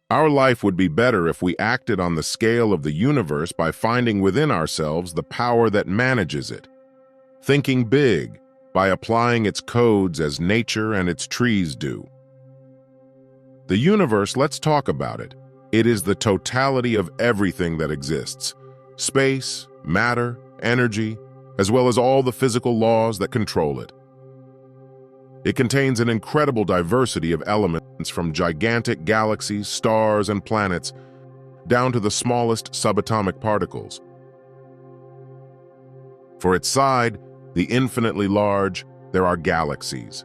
Our life would be better if we acted on the scale of the universe by finding within ourselves the power that manages it. Thinking big, by applying its codes as nature and its trees do. The universe, let's talk about it. It is the totality of everything that exists. Space, matter, energy, as well as all the physical laws that control it. It contains an incredible diversity of elements from gigantic galaxies, stars, and planets, down to the smallest subatomic particles. For its side, the infinitely large, there are galaxies.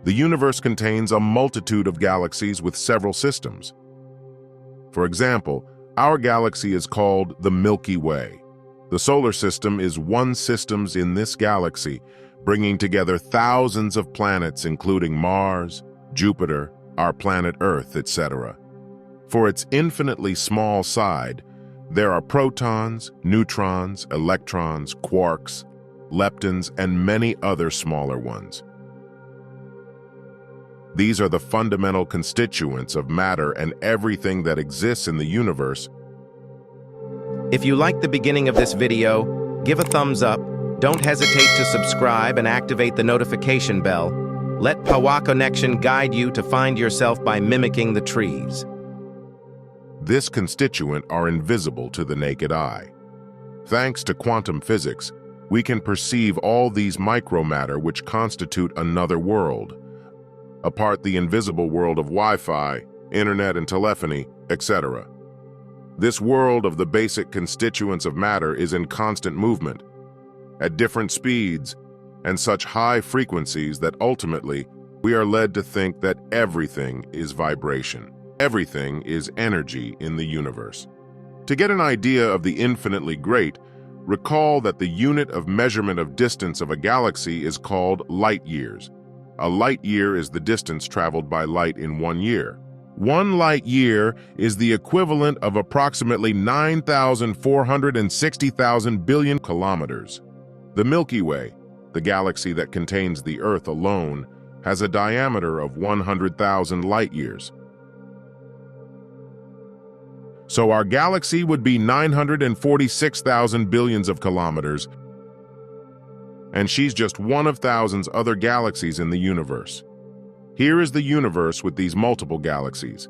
The universe contains a multitude of galaxies with several systems. For example, our galaxy is called the Milky Way. The solar system is one system in this galaxy, bringing together thousands of planets including Mars, Jupiter, our planet Earth, etc. For its infinitely small side, there are protons, neutrons, electrons, quarks, leptons, and many other smaller ones. These are the fundamental constituents of matter and everything that exists in the universe. If you liked the beginning of this video, give a thumbs up. Don't hesitate to subscribe and activate the notification bell. Let Power Connection guide you to find yourself by mimicking the trees. This constituent are invisible to the naked eye. Thanks to quantum physics, we can perceive all these micromatter which constitute another world, apart the invisible world of Wi-Fi, internet and telephony, etc. This world of the basic constituents of matter is in constant movement, at different speeds and such high frequencies that ultimately we are led to think that everything is vibration. Everything is energy in the universe. To get an idea of the infinitely great, recall that the unit of measurement of distance of a galaxy is called light years. A light year is the distance traveled by light in 1 year. 1 light year is the equivalent of approximately 9,460,000 billion kilometers. The Milky Way, the galaxy that contains the Earth alone, has a diameter of 100,000 light years. So our galaxy would be 946,000 billions of kilometers, and she's just one of thousands other galaxies in the universe. Here is the universe with these multiple galaxies.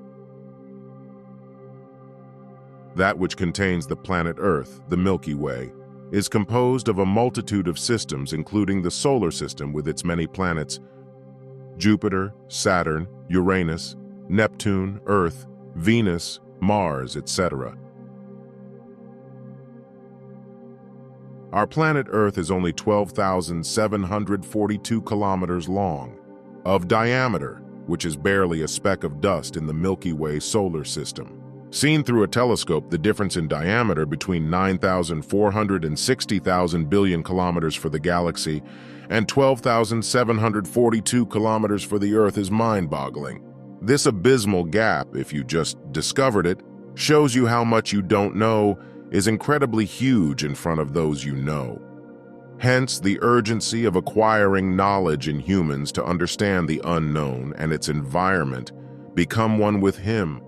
That which contains the planet Earth, the Milky Way, is composed of a multitude of systems including the solar system with its many planets, Jupiter, Saturn, Uranus, Neptune, Earth, Venus, Mars, etc. Our planet Earth is only 12,742 kilometers long, of diameter, which is barely a speck of dust in the Milky Way solar system. Seen through a telescope, the difference in diameter between 9,460,000 billion kilometers for the galaxy and 12,742 kilometers for the Earth is mind-boggling. This abysmal gap, if you just discovered it, shows you how much you don't know is incredibly huge in front of those you know. Hence, the urgency of acquiring knowledge in humans to understand the unknown and its environment, become one with Him.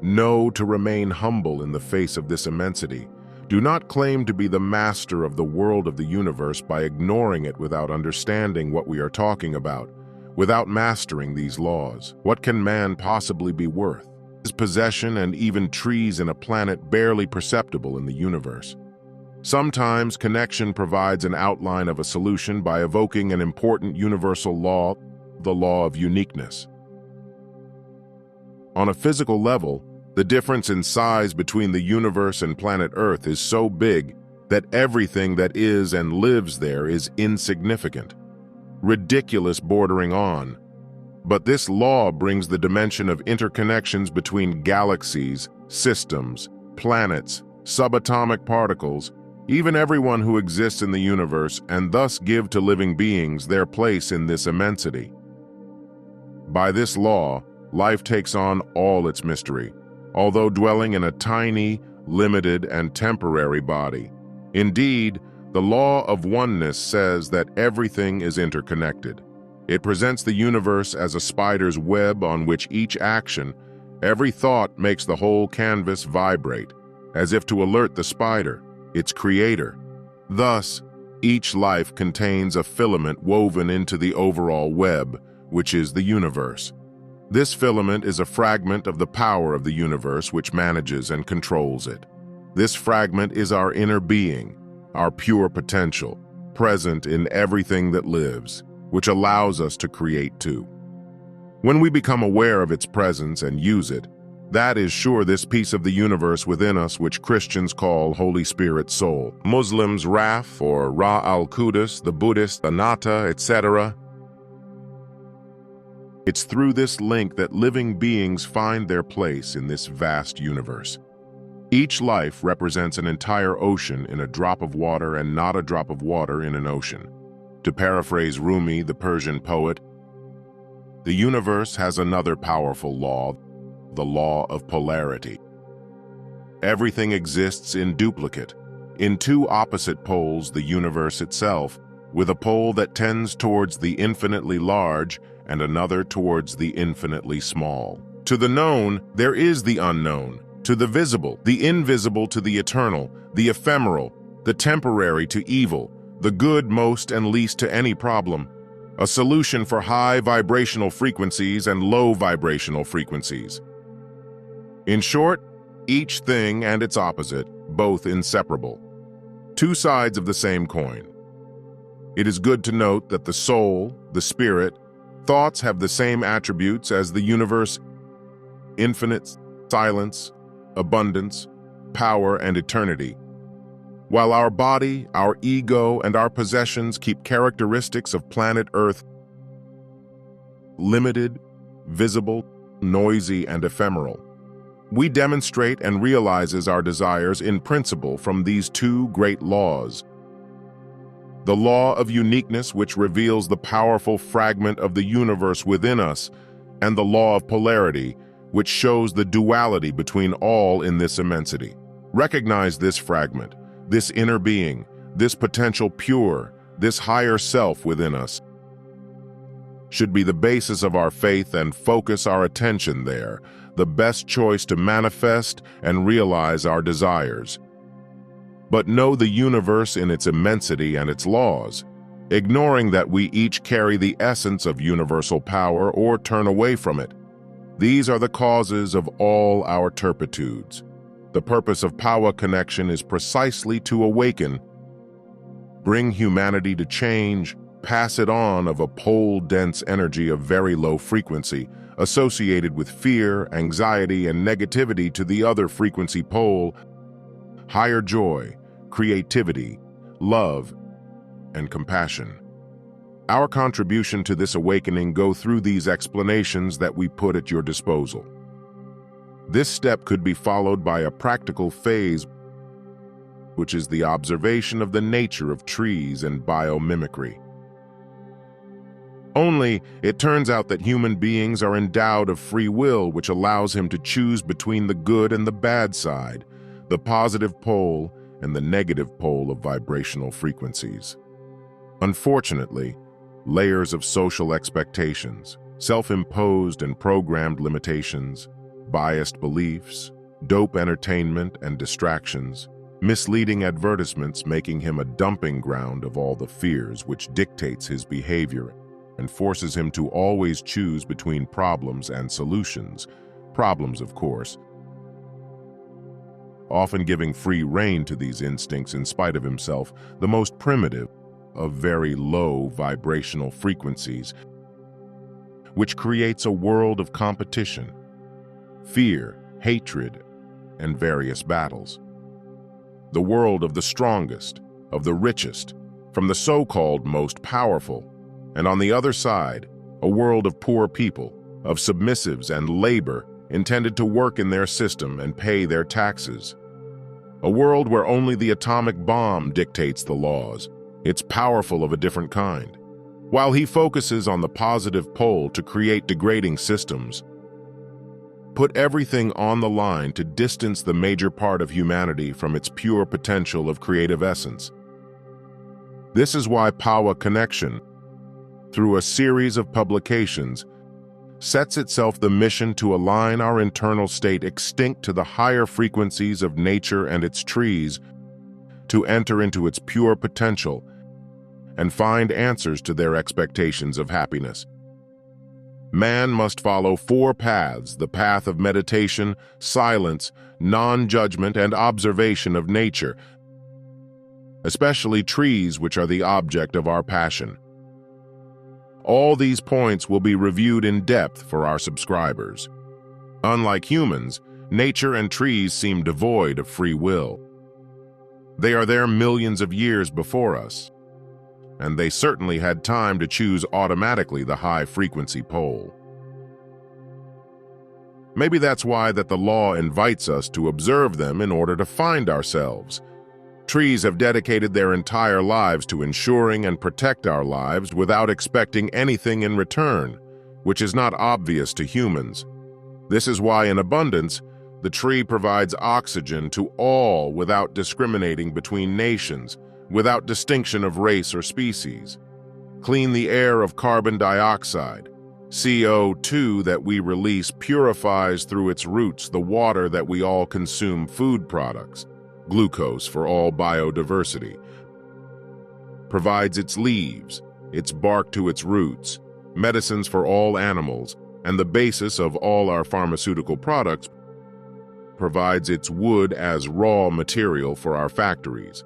Know to remain humble in the face of this immensity. Do not claim to be the master of the world of the universe by ignoring it without understanding what we are talking about. Without mastering these laws, what can man possibly be worth? His possession and even trees in a planet barely perceptible in the universe. Sometimes connection provides an outline of a solution by evoking an important universal law, the law of uniqueness. On a physical level, the difference in size between the universe and planet Earth is so big that everything that is and lives there is insignificant, ridiculous bordering on. But this law brings the dimension of interconnections between galaxies, systems, planets, subatomic particles, even everyone who exists in the universe, and thus give to living beings their place in this immensity. By this law, life takes on all its mystery, although dwelling in a tiny, limited, and temporary body. Indeed, the law of oneness says that everything is interconnected. It presents the universe as a spider's web on which each action, Every thought makes the whole canvas vibrate, as if to alert the spider, its creator. Thus, each life contains a filament woven into the overall web, which is the universe. This filament is a fragment of the power of the universe which manages and controls it. This fragment is our inner being, our pure potential, present in everything that lives, which allows us to create too. When we become aware of its presence and use it, that is sure this piece of the universe within us which Christians call Holy Spirit soul, Muslims Raf or Ra al-Qudus, the Buddhists Anatta, etc. It's through this link that living beings find their place in this vast universe. Each life represents an entire ocean in a drop of water and not a drop of water in an ocean. To paraphrase Rumi, the Persian poet, the universe has another powerful law, the law of polarity. Everything exists in duplicate, in two opposite poles, the universe itself, with a pole that tends towards the infinitely large and another towards the infinitely small. To the known, there is the unknown. To the visible, the invisible, to the eternal, the ephemeral, the temporary to evil, the good most and least to any problem, a solution for high vibrational frequencies and low vibrational frequencies. In short, each thing and its opposite, both inseparable. Two sides of the same coin. It is good to note that the soul, the spirit, thoughts have the same attributes as the universe: infinite, silence, abundance, power, and eternity. While our body, our ego, and our possessions keep characteristics of planet Earth: limited, visible, noisy, and ephemeral. We demonstrate and realizes our desires in principle from these two great laws. The law of uniqueness, which reveals the powerful fragment of the universe within us, and the law of polarity, which shows the duality between all in this immensity. Recognize this fragment, this inner being, this potential pure, this higher self within us should be the basis of our faith and focus our attention there, the best choice to manifest and realize our desires. But know the universe in its immensity and its laws, ignoring that we each carry the essence of universal power or turn away from it. These are the causes of all our turpitudes. The purpose of Power Connection is precisely to awaken, bring humanity to change, pass it on of a pole-dense energy of very low frequency, associated with fear, anxiety, and negativity to the other frequency pole, higher joy, creativity, love, and compassion. Our contribution to this awakening go through these explanations that we put at your disposal. This step could be followed by a practical phase, which is the observation of the nature of trees and biomimicry. Only, it turns out that human beings are endowed of free will, which allows him to choose between the good and the bad side, the positive pole and the negative pole of vibrational frequencies. Unfortunately, layers of social expectations, self-imposed and programmed limitations, biased beliefs, dope entertainment and distractions, misleading advertisements making him a dumping ground of all the fears which dictates his behavior and forces him to always choose between problems and solutions. Problems, of course, often giving free rein to these instincts in spite of himself, the most primitive of very low vibrational frequencies, which creates a world of competition, fear, hatred, and various battles. The world of the strongest, of the richest, from the so-called most powerful, and on the other side, a world of poor people, of submissives and labor intended to work in their system and pay their taxes. A world where only the atomic bomb dictates the laws. It's powerful of a different kind. While he focuses on the positive pole to create degrading systems, put everything on the line to distance the major part of humanity from its pure potential of creative essence. This is why Power Connection, through a series of publications, sets itself the mission to align our internal state extinct to the higher frequencies of nature and its trees, to enter into its pure potential and find answers to their expectations of happiness. Man must follow 4 paths: the path of meditation, silence, non-judgment, and observation of nature, especially trees, which are the object of our passion. All these points will be reviewed in depth for our subscribers. Unlike humans, nature and trees seem devoid of free will. They are there millions of years before us, and they certainly had time to choose automatically the high-frequency pole. Maybe that's why that the law invites us to observe them in order to find ourselves. Trees have dedicated their entire lives to ensuring and protect our lives without expecting anything in return, which is not obvious to humans. This is why, in abundance, the tree provides oxygen to all without discriminating between nations, without distinction of race or species. Clean the air of carbon dioxide. CO2 that we release purifies through its roots the water that we all consume: food products. Glucose for all biodiversity. Provides its leaves, its bark to its roots, medicines for all animals, and the basis of all our pharmaceutical products. Provides its wood as raw material for our factories,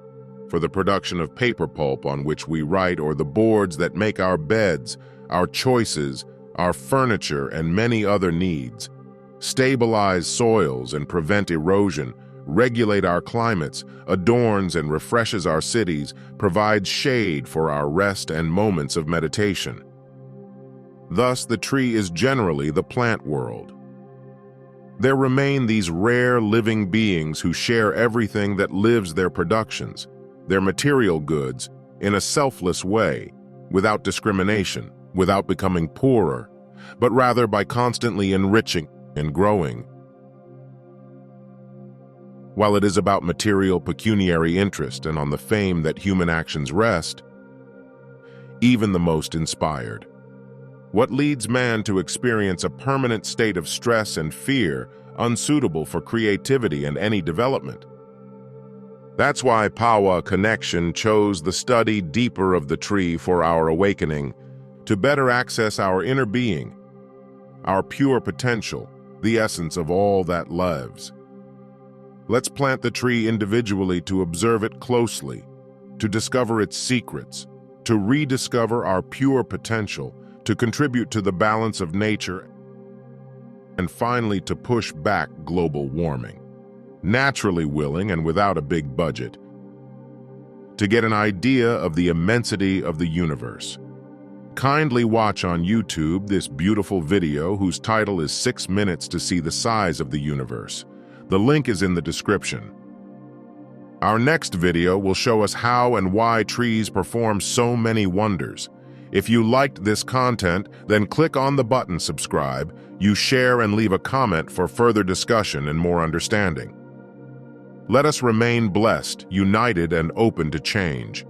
for the production of paper pulp on which we write, or the boards that make our beds, our choices, our furniture, and many other needs. Stabilize soils and prevent erosion, regulate our climates, adorns and refreshes our cities, provides shade for our rest and moments of meditation. Thus, the tree is generally the plant world. There remain these rare living beings who share everything that lives: their productions, their material goods, in a selfless way, without discrimination, without becoming poorer, but rather by constantly enriching and growing. While it is about material pecuniary interest and on the fame that human actions rest, even the most inspired. What leads man to experience a permanent state of stress and fear, unsuitable for creativity and any development? That's why Pawa Connection chose the study deeper of the tree for our awakening, to better access our inner being, our pure potential, the essence of all that lives. Let's plant the tree individually to observe it closely, to discover its secrets, to rediscover our pure potential, to contribute to the balance of nature, and finally to push back global warming, naturally willing and without a big budget, to get an idea of the immensity of the universe. Kindly watch on YouTube this beautiful video whose title is 6 minutes to see the size of the universe. The link is in the description. Our next video will show us how and why trees perform so many wonders. If you liked this content, then click on the button subscribe, you share and leave a comment for further discussion and more understanding. Let us remain blessed, united, and open to change.